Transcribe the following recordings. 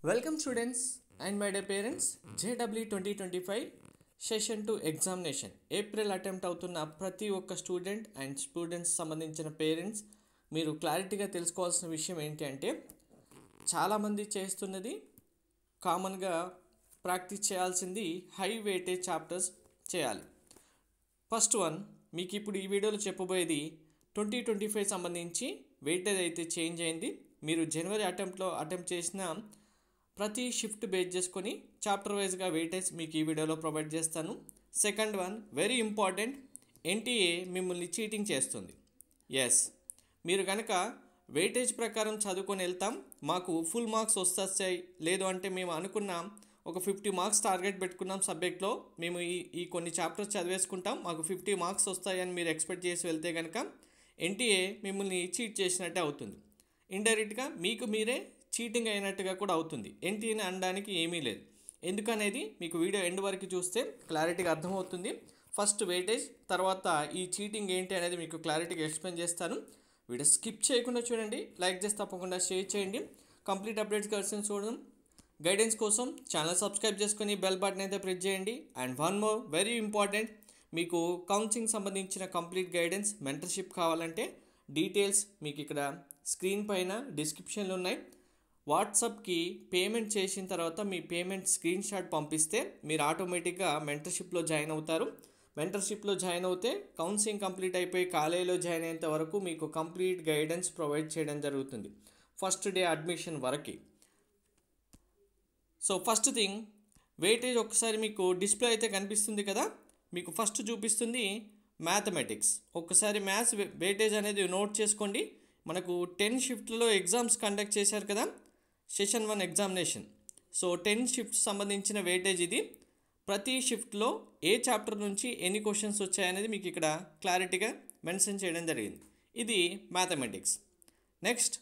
Welcome students and my dear parents. JW 2025 session 2 examination April attempt అవుతున్న ప్రతి ఒక్క student and students సంబంధించిన parents మీరు క్లారిటీగా తెలుసుకోవాల్సిన విషయం ఏంటి అంటే చాలామంది చేస్తున్నది కామన్గా ప్రాక్టీస్ చేయాల్సింది హై వెయిటేజ్ చాప్టర్స్ చేయాలి. ఫస్ట్ వన్ మీకు ఇప్పుడు ఈ వీడియోలో చెప్పబోయేది 2025 సంబంధించి వెయిటేజ్ అయితే చేంజ్ అయింది. మీరు జనవరి అటెంప్ట్ చేసిన ప్రతి షిఫ్ట్ బేస్ చేసుకొని చాప్టర్ వైజ్గా వెయిటేజ్ మీకు ఈ వీడియోలో ప్రొవైడ్ చేస్తాను. Second one very important, NTA మిమ్మల్ని చీటింగ్ చేస్తుంది. ఎస్, మీరు కనుక వెయిటేజ్ ప్రకారం చదువుకొని వెళ్తాం, మాకు ఫుల్ మార్క్స్ వస్తాయి, లేదు అంటే మేము అనుకున్నాం ఒక 50 మార్క్స్ టార్గెట్ పెట్టుకున్నాం సబ్జెక్ట్లో, మేము ఈ కొన్ని చాప్టర్స్ చదివేసుకుంటాం, మాకు 50 మార్క్స్ వస్తాయని మీరు ఎక్స్పెక్ట్ చేసి వెళ్తే కనుక ఎన్టీఏ మిమ్మల్ని చీట్ చేసినట్టే అవుతుంది. ఇండైరెక్ట్గా మీకు మీరే చీటింగ్ అయినట్టుగా కూడా అవుతుంది. ఎన్టీఏని అనడానికి ఏమీ లేదు. ఎందుకనేది మీకు వీడియో ఎండ్ వరకు చూస్తే క్లారిటీగా అర్థమవుతుంది. ఫస్ట్ వెయిటేజ్, తర్వాత ఈ చీటింగ్ ఏంటి అనేది మీకు క్లారిటీగా ఎక్స్ప్లెయిన్ చేస్తాను. వీడియో స్కిప్ చేయకుండా చూడండి, లైక్ చేసి తప్పకుండా షేర్ చేయండి. కంప్లీట్ అప్డేట్స్ కలిసి చూడడం గైడెన్స్ కోసం ఛానల్ సబ్స్క్రైబ్ చేసుకొని బెల్ బటన్ అయితే ప్రెస్ చేయండి. And one more very important, మీకు కౌన్సిలింగ్ సంబంధించిన కంప్లీట్ గైడెన్స్ మెంటర్షిప్ కావాలంటే డీటెయిల్స్ మీకు ఇక్కడ స్క్రీన్ పైన డిస్క్రిప్షన్లో ఉన్నాయి. వాట్సాప్కి పేమెంట్ చేసిన తర్వాత మీ పేమెంట్ స్క్రీన్ షాట్ పంపిస్తే మీరు ఆటోమేటిక్గా మెంటర్షిప్లో జాయిన్ అవుతారు. మెంటర్షిప్లో జాయిన్ అవుతే కౌన్సిలింగ్ కంప్లీట్ అయిపోయి కాలేజీలో జాయిన్ అయ్యేంత వరకు మీకు కంప్లీట్ గైడెన్స్ ప్రొవైడ్ చేయడం జరుగుతుంది ఫస్ట్ డే అడ్మిషన్ వరకు. సో ఫస్ట్ థింగ్, వెయిటేజ్ ఒక్కసారి మీకు డిస్ప్లే అయితే కనిపిస్తుంది కదా, మీకు ఫస్ట్ చూపిస్తుంది మ్యాథమెటిక్స్. ఒక్కసారి మ్యాథ్స్ వెయిటేజ్ అనేది నోట్ చేసుకోండి. మనకు 10 షిఫ్ట్లలో ఎగ్జామ్స్ కండక్ట్ చేశారు కదా, సెషన్ 1 ఎగ్జామినేషన్. సో 10 షిఫ్ట్స్ సంబంధించిన వెయిటేజ్ ఇది. ప్రతి షిఫ్ట్లో ఏ చాప్టర్ నుంచి ఎన్ని క్వశ్చన్స్ వచ్చాయనేది మీకు ఇక్కడ క్లారిటీగా మెన్షన్ చేయడం జరిగింది. ఇది మ్యాథమెటిక్స్. నెక్స్ట్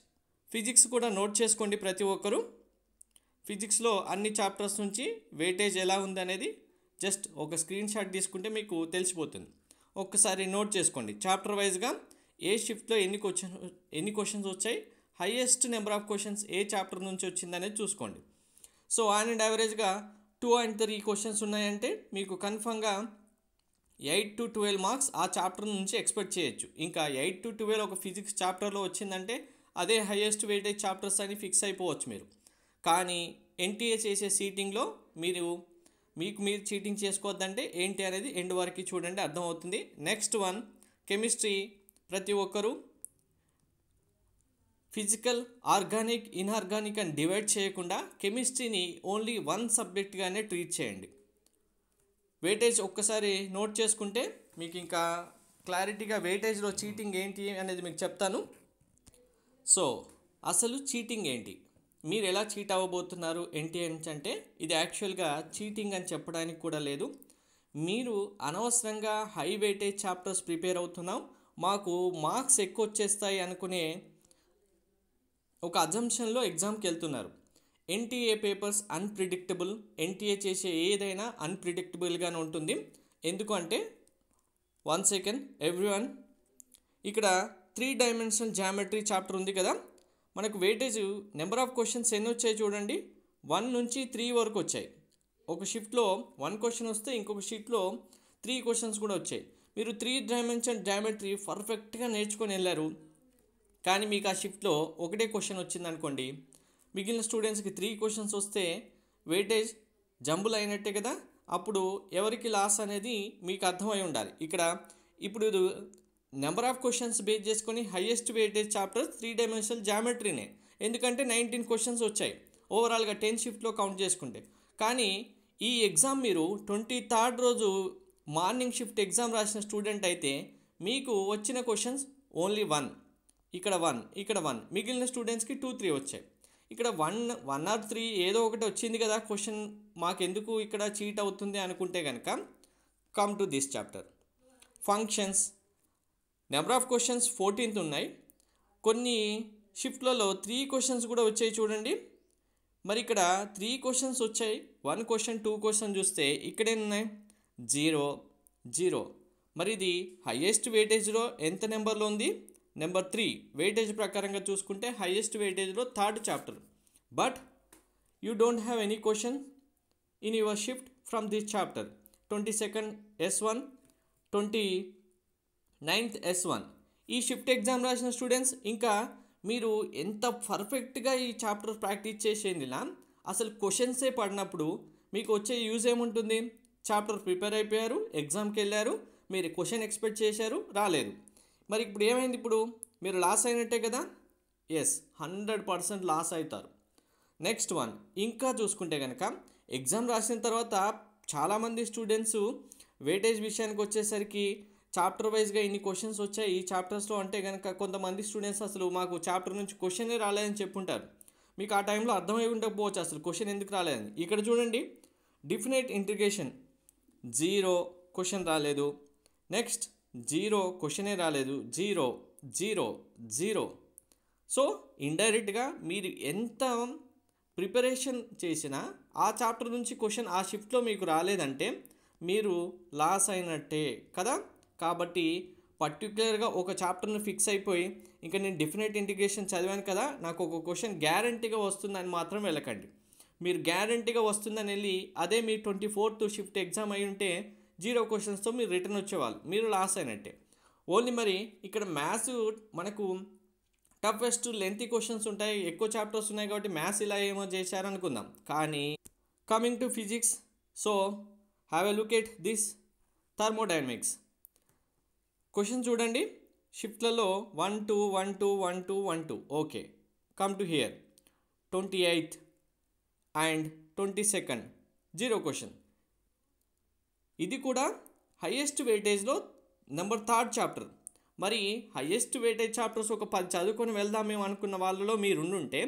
ఫిజిక్స్ కూడా నోట్ చేసుకోండి ప్రతి ఒక్కరు. ఫిజిక్స్లో అన్ని చాప్టర్స్ నుంచి వెయిటేజ్ ఎలా ఉందనేది జస్ట్ ఒక స్క్రీన్ షాట్ తీసుకుంటే మీకు తెలిసిపోతుంది. ఒక్కసారి నోట్ చేసుకోండి చాప్టర్ వైజ్గా ఏ షిఫ్ట్లో ఎన్ని క్వశ్చన్స్ వచ్చాయి, highest number of questions A chapter నుంచి వచ్చిందనేది చూసుకోండి. సో ఆన్ అండ్ యావరేజ్గా 2 and 3 క్వశ్చన్స్ ఉన్నాయంటే మీకు కన్ఫర్మ్గా 8 to 12 మార్క్స్ ఆ చాప్టర్ నుంచి ఎక్స్పెక్ట్ చేయొచ్చు. ఇంకా 8 to 12 ఒక ఫిజిక్స్ చాప్టర్లో వచ్చిందంటే అదే హైయెస్ట్ వెయిటేజ్ చాప్టర్స్ అని ఫిక్స్ అయిపోవచ్చు మీరు. కానీ ఎన్టీఏ చేసే సీటింగ్లో మీకు మీరు చీటింగ్ చేసుకోవద్దంటే ఏంటి అనేది ఎండ్ వరకు చూడండి, అర్థమవుతుంది. Next one chemistry. ప్రతి ఒక్కరూ ఫిజికల్, ఆర్గానిక్, ఇన్ఆర్గానిక్ అని డివైడ్ చేయకుండా కెమిస్ట్రీని ఓన్లీ 1 సబ్జెక్ట్గానే ట్రీట్ చేయండి. వెయిటేజ్ ఒక్కసారి నోట్ చేసుకుంటే మీకు ఇంకా క్లారిటీగా వెయిటేజ్లో చీటింగ్ ఏంటి అనేది మీకు చెప్తాను. సో అసలు చీటింగ్ ఏంటి, మీరు ఎలా చీట్ అవ్వబోతున్నారు ఏంటి అంటే ఇది యాక్చువల్గా చీటింగ్ అని చెప్పడానికి కూడా లేదు. మీరు అనవసరంగా హై వెయిటేజ్ చాప్టర్స్ ప్రిపేర్ అవుతున్నాం, మాకు మార్క్స్ ఎక్కువ వచ్చేస్తాయి అనుకునే ఒక అజంప్షన్లో ఎగ్జామ్కి వెళ్తున్నారు. NTA papers unpredictable. ఎన్టీఏ చేసే ఏదైనా అన్ప్రిడిక్టబుల్గానే ఉంటుంది. ఎందుకంటే 1 సెకండ్ ఎవ్రీవన్, ఇక్కడ 3 డైమెన్షనల్ జామెట్రీ చాప్టర్ ఉంది కదా, మనకు వెయిటేజ్ నెంబర్ ఆఫ్ క్వశ్చన్స్ ఎన్ని వచ్చాయి చూడండి, 1 నుంచి 3 వరకు వచ్చాయి. ఒక షిఫ్ట్లో 1 క్వశ్చన్ వస్తే ఇంకొక షిఫ్ట్లో 3 క్వశ్చన్స్ కూడా వచ్చాయి. మీరు 3 డైమెన్షనల్ జామెట్రీ పర్ఫెక్ట్గా నేర్చుకొని వెళ్ళారు, కానీ మీకు ఆ షిఫ్ట్లో ఒకటే క్వశ్చన్ వచ్చింది అనుకోండి, మిగిలిన స్టూడెంట్స్కి 3 క్వశ్చన్స్ వస్తే వెయిటేజ్ జంబుల్ అయినట్టే కదా. అప్పుడు ఎవరికి లాస్ అనేది మీకు అర్థమై ఉండాలి. ఇప్పుడు నెంబర్ ఆఫ్ క్వశ్చన్స్ బేస్ చేసుకొని హైయెస్ట్ వెయిటేజ్ చాప్టర్ 3 డైమెన్షనల్ జామెట్రీనే, ఎందుకంటే 19 క్వశ్చన్స్ వచ్చాయి ఓవరాల్గా 10 షిఫ్ట్లో కౌంట్ చేసుకుంటే. కానీ ఈ ఎగ్జామ్ మీరు 23rd రోజు మార్నింగ్ షిఫ్ట్ ఎగ్జామ్ రాసిన స్టూడెంట్ అయితే మీకు వచ్చిన క్వశ్చన్స్ ఓన్లీ 1, ఇక్కడ 1, మిగిలిన స్టూడెంట్స్కి 2, 3 వచ్చాయి. ఇక్కడ 1 or 3 ఏదో ఒకటి వచ్చింది కదా క్వశ్చన్, మాకెందుకు ఇక్కడ చీట్ అవుతుంది అనుకుంటే కనుక come to this chapter. Functions number of questions 14 ఉన్నాయి. కొన్ని షిఫ్ట్లలో 3 క్వశ్చన్స్ కూడా వచ్చాయి చూడండి. మరి ఇక్కడ 3 క్వశ్చన్స్ వచ్చాయి, 1 క్వశ్చన్ 2 క్వశ్చన్ చూస్తే ఇక్కడేమున్నాయి 0. మరి ఇది హైయెస్ట్ వెయిటేజ్లో ఎంత నెంబర్లో ఉంది, నెంబర్ 3 వెయిటేజ్ ప్రకారంగా చూసుకుంటే హైయెస్ట్ వెయిటేజ్లో 3rd chapter. But you don't have any question in your shift from this chapter. 22nd S1, 29th S1. ఈ షిఫ్ట్ ఎగ్జామ్ రాసిన స్టూడెంట్స్ ఇంకా మీరు ఎంత పర్ఫెక్ట్గా ఈ చాప్టర్ ప్రాక్టీస్ చేసేందిలా అసలు క్వశ్చన్సే పడినప్పుడు మీకు వచ్చే యూజ్ ఏముంటుంది? చాప్టర్ ప్రిపేర్ అయిపోయారు, ఎగ్జామ్కి వెళ్ళారు, మీరు క్వశ్చన్ ఎక్స్పెక్ట్ చేశారు, రాలేదు. మరి ఇప్పుడు ఏమైంది? ఇప్పుడు మీరు లాస్ అయినట్టే కదా? ఎస్, 100% లాస్ అవుతారు. నెక్స్ట్ వన్ ఇంకా చూసుకుంటే కనుక ఎగ్జామ్ రాసిన తర్వాత చాలామంది స్టూడెంట్స్ వెయిటేజ్ విషయానికి వచ్చేసరికి చాప్టర్ వైజ్గా ఇన్ని క్వశ్చన్స్ వచ్చాయి ఈ చాప్టర్స్లో అంటే కనుక కొంతమంది స్టూడెంట్స్ అసలు మాకు చాప్టర్ నుంచి క్వశ్చనే రాలేదని చెప్పుంటారు. మీకు ఆ టైంలో అర్థమై ఉండకపోవచ్చు అసలు క్వశ్చన్ ఎందుకు రాలేదని. ఇక్కడ చూడండి, డిఫినైట్ ఇంటిగ్రేషన్ 0 క్వశ్చన్ రాలేదు. నెక్స్ట్ 0 క్వశ్చనే రాలేదు. 0 0 0. సో ఇండైరెక్ట్గా మీరు ఎంత ప్రిపరేషన్ చేసినా ఆ చాప్టర్ నుంచి క్వశ్చన్ ఆ షిఫ్ట్లో మీకు రాలేదంటే మీరు లాస్ అయినట్టే కదా. కాబట్టి పర్టికులర్గా ఒక చాప్టర్ని ఫిక్స్ అయిపోయి ఇంకా నేను డెఫినెట్ ఇంటిగ్రేషన్ చదివాను కదా నాకు ఒక క్వశ్చన్ గ్యారంటీగా వస్తుందని మాత్రం వెళ్ళకండి. మీరు గ్యారంటీగా వస్తుందని వెళ్ళి అదే మీ 24th షిఫ్ట్ ఎగ్జామ్ అయి ఉంటే 0 క్వశ్చన్స్తో మీరు రిటర్న్ వచ్చేవాళ్ళు, మీరు లాస్ అయినట్టే. ఓన్లీ మరి ఇక్కడ మ్యాథ్స్ మనకు టఫెస్ట్ లెంతీ క్వశ్చన్స్ ఉంటాయి, ఎక్కువ చాప్టర్స్ ఉన్నాయి కాబట్టి మ్యాథ్స్ ఇలా ఏమో చేశారనుకుందాం. కానీ coming to physics, so have a look at this thermodynamics question చూడండి. షిఫ్ట్లలో 1 2 1 2 1 2 1 2. Okay, come to hear 28th and 22nd 0 question. ఇది కూడా హైయెస్ట్ వెయిటేజ్లో నెంబర్ 3rd చాప్టర్. మరి హైయెస్ట్ వెయిటేజ్ చాప్టర్స్ ఒక 10 చదువుకొని వెళ్దాం మేము అనుకున్న వాళ్ళలో మీరుండుంటే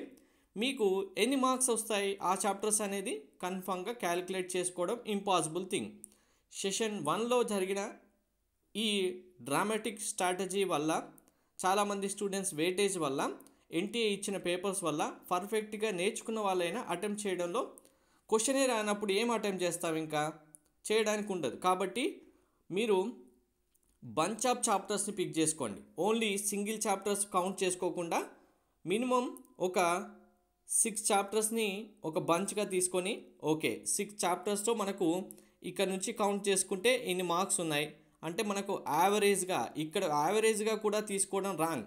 మీకు ఎన్ని మార్క్స్ వస్తాయి ఆ చాప్టర్స్ అనేది కన్ఫామ్గా క్యాలిక్యులేట్ చేసుకోవడం ఇంపాసిబుల్ థింగ్. సెషన్ 1లో జరిగిన ఈ డ్రామాటిక్ స్ట్రాటజీ వల్ల చాలామంది స్టూడెంట్స్ వెయిటేజ్ వల్ల ఎన్టీఏ ఇచ్చిన పేపర్స్ వల్ల పర్ఫెక్ట్గా నేర్చుకున్న వాళ్ళైనా అటెంప్ట్ చేయడంలో క్వశ్చనే రానప్పుడు ఏం అటెంప్ట్ చేస్తాం, ఇంకా చేయడానికి ఉండదు. కాబట్టి మీరు బంచ్ ఆఫ్ చాప్టర్స్ని పిక్ చేసుకోండి. ఓన్లీ సింగిల్ చాప్టర్స్ కౌంట్ చేసుకోకుండా మినిమం ఒక 6 చాప్టర్స్ని ఒక బంచ్గా తీసుకొని ఓకే 6 చాప్టర్స్తో మనకు ఇక్కడ నుంచి కౌంట్ చేసుకుంటే ఇన్ని మార్క్స్ ఉన్నాయి అంటే మనకు యావరేజ్గా ఇక్కడ యావరేజ్గా కూడా తీసుకోవడం రాంగ్.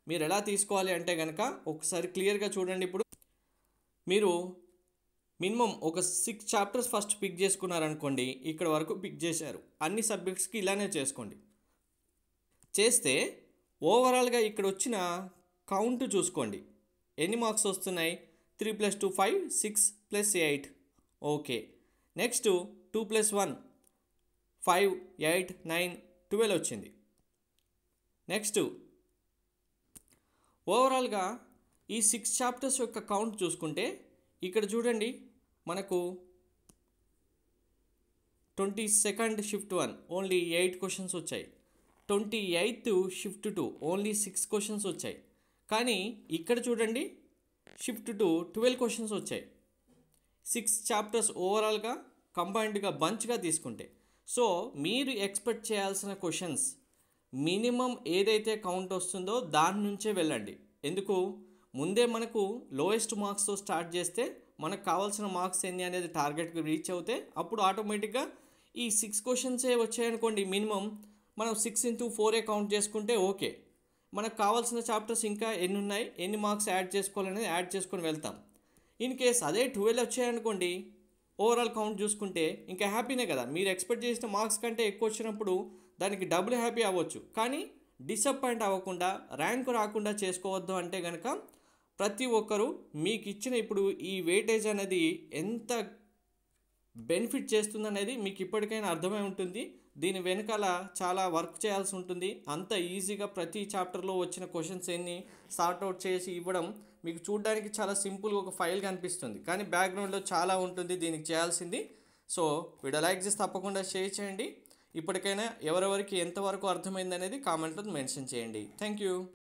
మీరు ఎలా తీసుకోవాలి అంటే కనుక ఒకసారి క్లియర్గా చూడండి. ఇప్పుడు మీరు మినిమం ఒక 6 చాప్టర్స్ ఫస్ట్ పిక్ చేసుకున్నారనుకోండి, ఇక్కడ వరకు పిక్ చేశారు, అన్ని సబ్జెక్ట్స్కి ఇలానే చేసుకోండి. చేస్తే ఓవరాల్గా ఇక్కడ వచ్చిన కౌంట్ చూసుకోండి, ఎన్ని మార్క్స్ వస్తున్నాయి. 3 + 2 5 6 + 8. ఓకే, నెక్స్ట్ 2 + 1 5 8 9 12 వచ్చింది. నెక్స్ట్ ఓవరాల్గా ఈ 6 చాప్టర్స్ యొక్క కౌంట్ చూసుకుంటే ఇక్కడ చూడండి మనకు 22nd షిఫ్ట్ 1 ఓన్లీ 8 క్వశ్చన్స్ వచ్చాయి. 28th షిఫ్ట్ 2 ఓన్లీ 6 క్వశ్చన్స్ వచ్చాయి. కానీ ఇక్కడ చూడండి షిఫ్ట్ 2 12 క్వశ్చన్స్ వచ్చాయి. 6 చాప్టర్స్ ఓవరాల్గా కంబైన్డ్గా బంచ్గా తీసుకుంటే. సో మీరు ఎక్స్పెక్ట్ చేయాల్సిన క్వశ్చన్స్ మినిమం ఏదైతే కౌంట్ వస్తుందో దాని నుంచే వెళ్ళండి. ఎందుకు ముందే మనకు లోయెస్ట్ మార్క్స్తో స్టార్ట్ చేస్తే మనకు కావాల్సిన మార్క్స్ ఎన్ని అనేది టార్గెట్కి రీచ్ అవుతే అప్పుడు ఆటోమేటిక్గా ఈ 6 క్వశ్చన్సే వచ్చాయనుకోండి, మినిమం మనం 6 × 4 కౌంట్ చేసుకుంటే ఓకే, మనకు కావాల్సిన చాప్టర్స్ ఇంకా ఎన్ని ఉన్నాయి, ఎన్ని మార్క్స్ యాడ్ చేసుకోవాలనేది యాడ్ చేసుకొని వెళ్తాం. ఇన్ కేస్ అదే 12 వచ్చాయనుకోండి, ఓవరాల్ కౌంట్ చూసుకుంటే ఇంకా హ్యాపీనే కదా. మీరు ఎక్స్పెక్ట్ చేసిన మార్క్స్ కంటే ఎక్కువ వచ్చినప్పుడు దానికి డబుల్ హ్యాపీ అవ్వచ్చు. కానీ డిసప్పాయింట్ అవ్వకుండా ర్యాంక్ రాకుండా చేసుకోవద్దు అంటే కనుక ప్రతి ఒక్కరూ మీకు ఇచ్చిన ఇప్పుడు ఈ వెయిటేజ్ అనేది ఎంత బెనిఫిట్ చేస్తుందనేది మీకు ఇప్పటికైనా అర్థమై ఉంటుంది. దీని వెనకాల చాలా వర్క్ చేయాల్సి ఉంటుంది. అంత ఈజీగా ప్రతి చాప్టర్లో వచ్చిన క్వశ్చన్స్ ఎన్ని సార్ట్అవుట్ చేసి ఇవ్వడం మీకు చూడడానికి చాలా సింపుల్గా ఒక ఫైల్ కనిపిస్తుంది, కానీ బ్యాక్గ్రౌండ్లో చాలా ఉంటుంది దీనికి చేయాల్సింది. సో వీడియో లైక్ చేసి తప్పకుండా షేర్ చేయండి. ఇప్పటికైనా ఎవరెవరికి ఎంతవరకు అర్థమైంది అనేది కామెంట్లో మెన్షన్ చేయండి. Thank you.